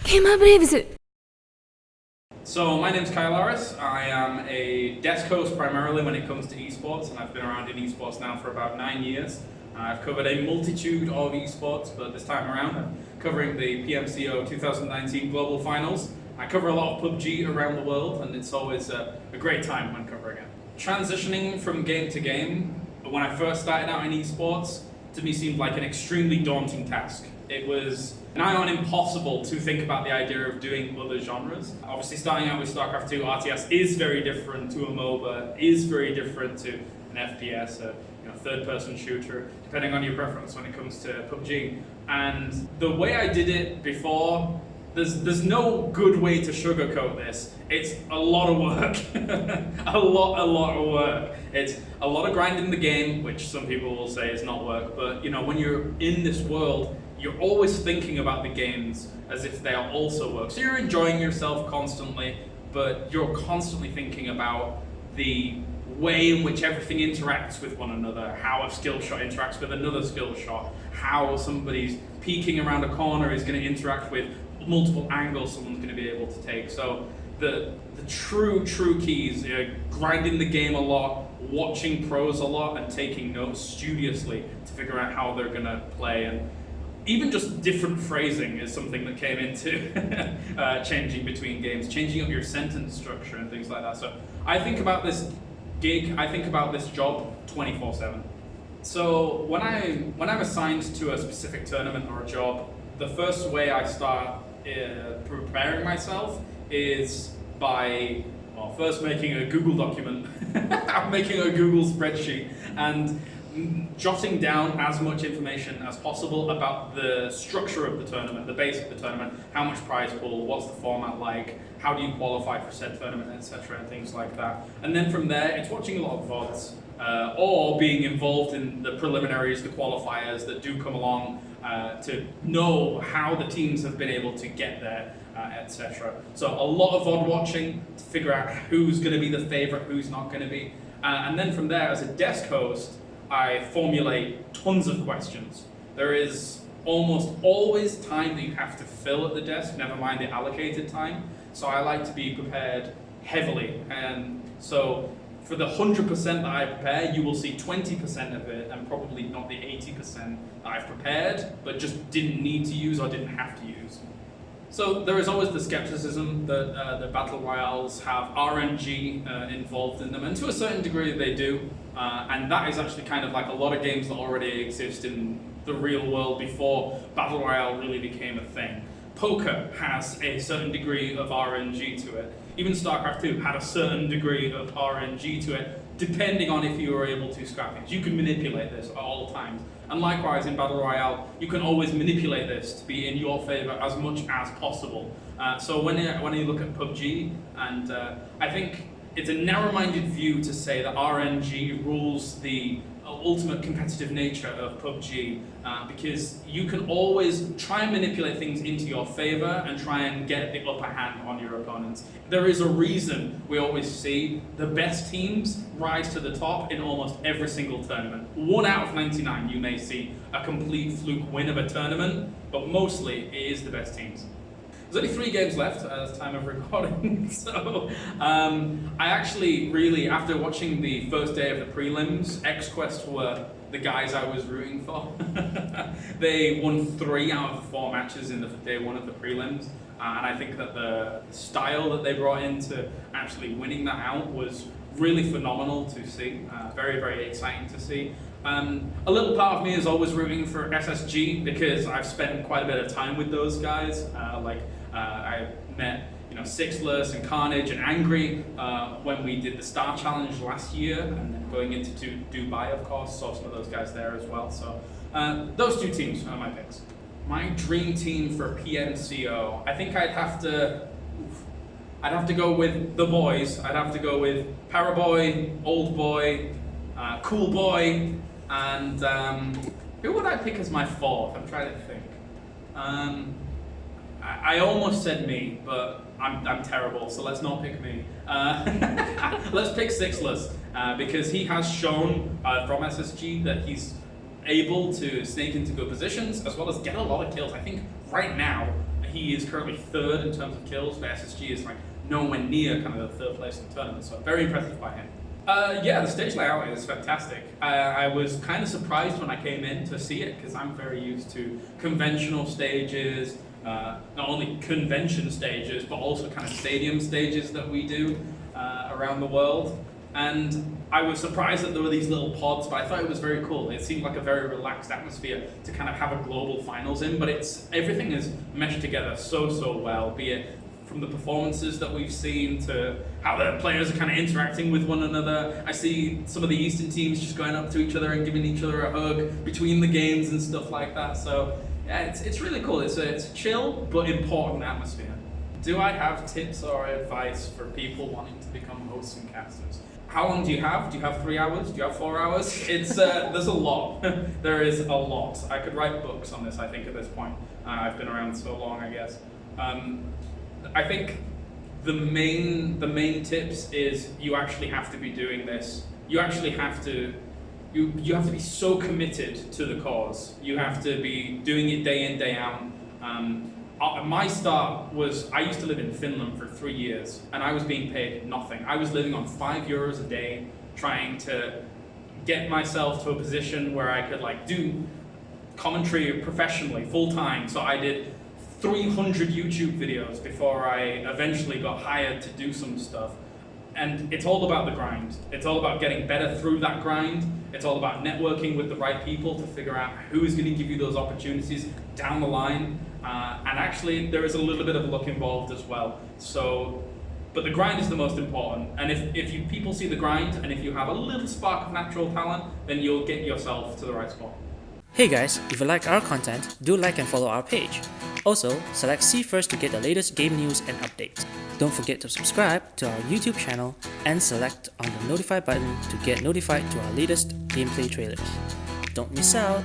Gamer Braves! So my name's Kaelaris. I am a desk host primarily when it comes to esports, and I've been around in esports now for about 9 years. I've covered a multitude of esports, but this time around I'm covering the PMCO 2019 Global Finals. I cover a lot of PUBG around the world, and it's always a great time when covering it. Transitioning from game to game, when I first started out in esports, to me seemed like an extremely daunting task. It was nigh on impossible to think about the idea of doing other genres. Obviously starting out with StarCraft 2 RTS is very different to a MOBA, is very different to an FPS, a third-person shooter, depending on your preference when it comes to PUBG. And the way I did it before, there's no good way to sugarcoat this. It's a lot of work, a lot of work. It's a lot of grinding the game, which some people will say is not work, but when you're in this world, you're always thinking about the games as if they are also work. So you're enjoying yourself constantly, but you're constantly thinking about the way in which everything interacts with one another, how a skill shot interacts with another skill shot, how somebody's peeking around a corner is going to interact with multiple angles someone's going to be able to take. So the true keys, grinding the game a lot, watching pros a lot, and taking notes studiously to figure out how they're going to play. And even just different phrasing is something that came into changing between games, changing up your sentence structure and things like that. So I think about this gig, I think about this job 24/7. So when I'm assigned to a specific tournament or a job, the first way I start preparing myself is by first making a Google document. I'm making a Google spreadsheet and jotting down as much information as possible about the structure of the tournament, the base of the tournament, how much prize pool, what's the format like, how do you qualify for said tournament, etc., and things like that. And then from there, it's watching a lot of VODs, or being involved in the preliminaries, the qualifiers that do come along to know how the teams have been able to get there, etc. So a lot of VOD watching to figure out who's going to be the favorite, who's not going to be. And then from there, as a desk host, I formulate tons of questions. There is almost always time that you have to fill at the desk, never mind the allocated time. So I like to be prepared heavily. And so for the 100% that I prepare, you will see 20% of it, and probably not the 80% that I've prepared, but just didn't need to use or didn't have to use. So there is always the skepticism that the battle royales have RNG involved in them, and to a certain degree they do. And that is actually kind of like a lot of games that already exist in the real world before battle royale really became a thing. Poker has a certain degree of RNG to it. Even StarCraft 2 had a certain degree of RNG to it, depending on if you were able to scrap things. You can manipulate this at all times. And likewise in Battle Royale, you can always manipulate this to be in your favor as much as possible. So when you look at PUBG, and I think it's a narrow-minded view to say that RNG rules the ultimate competitive nature of PUBG, because you can always try and manipulate things into your favor and try and get the upper hand on your opponents. There is a reason we always see the best teams rise to the top in almost every single tournament. 1 out of 99 you may see a complete fluke win of a tournament, but mostly it is the best teams. There's only 3 games left at the time of recording, so I actually really, after watching the first day of the prelims, X-Quest were the guys I was rooting for. They won 3 out of 4 matches in the day 1 of the prelims, and I think that the style that they brought into actually winning that out was really phenomenal to see, very, very exciting to see. A little part of me is always rooting for SSG because I've spent quite a bit of time with those guys. I met Sixless and Carnage and Angry when we did the Star Challenge last year, and then going into Dubai, of course, saw some of those guys there as well. So those 2 teams are my picks. My dream team for PMCO, I think I'd have to go with the boys. I'd have to go with Paraboy, Old Boy, Cool Boy, and who would I pick as my 4th? I'm trying to think. I almost said me, but I'm terrible, so let's not pick me. Let's pick Sixless, because he has shown from SSG that he's able to snake into good positions as well as get a lot of kills. I think right now he is currently third in terms of kills, but SSG is like nowhere near kind of the third place in the tournament, so very impressive by him. Yeah, the stage layout is fantastic. I was kind of surprised when I came in to see it because I'm very used to conventional stages, not only convention stages, but also kind of stadium stages that we do around the world. And I was surprised that there were these little pods, but I thought it was very cool. It seemed like a very relaxed atmosphere to kind of have a global finals in, but everything is meshed together so well, be it from the performances that we've seen to how the players are kind of interacting with one another. I see some of the Eastern teams just going up to each other and giving each other a hug between the games and stuff like that. So yeah, it's really cool. It's a chill but important atmosphere. Do I have tips or advice for people wanting to become hosts and casters? How long do you have? Do you have 3 hours? Do you have 4 hours? It's there's a lot. There is a lot. I could write books on this, I think, at this point. I've been around so long, I guess. I think the main tips is you actually have to be doing this. You actually have to you have to be so committed to the cause. You have to be doing it day in, day out. My start was, I used to live in Finland for 3 years and I was being paid nothing. I was living on €5 a day, trying to get myself to a position where I could like do commentary professionally, full time. So I did 300 YouTube videos before I eventually got hired to do some stuff. And it's all about the grind. It's all about getting better through that grind. It's all about networking with the right people to figure out who is going to give you those opportunities down the line. And actually, there is a little bit of luck involved as well. So, but the grind is the most important. And if people see the grind, and if you have a little spark of natural talent, then you'll get yourself to the right spot. Hey guys, if you like our content, do like and follow our page. Also, select See First to get the latest game news and updates. Don't forget to subscribe to our YouTube channel and select on the notify button to get notified to our latest gameplay trailers. Don't miss out!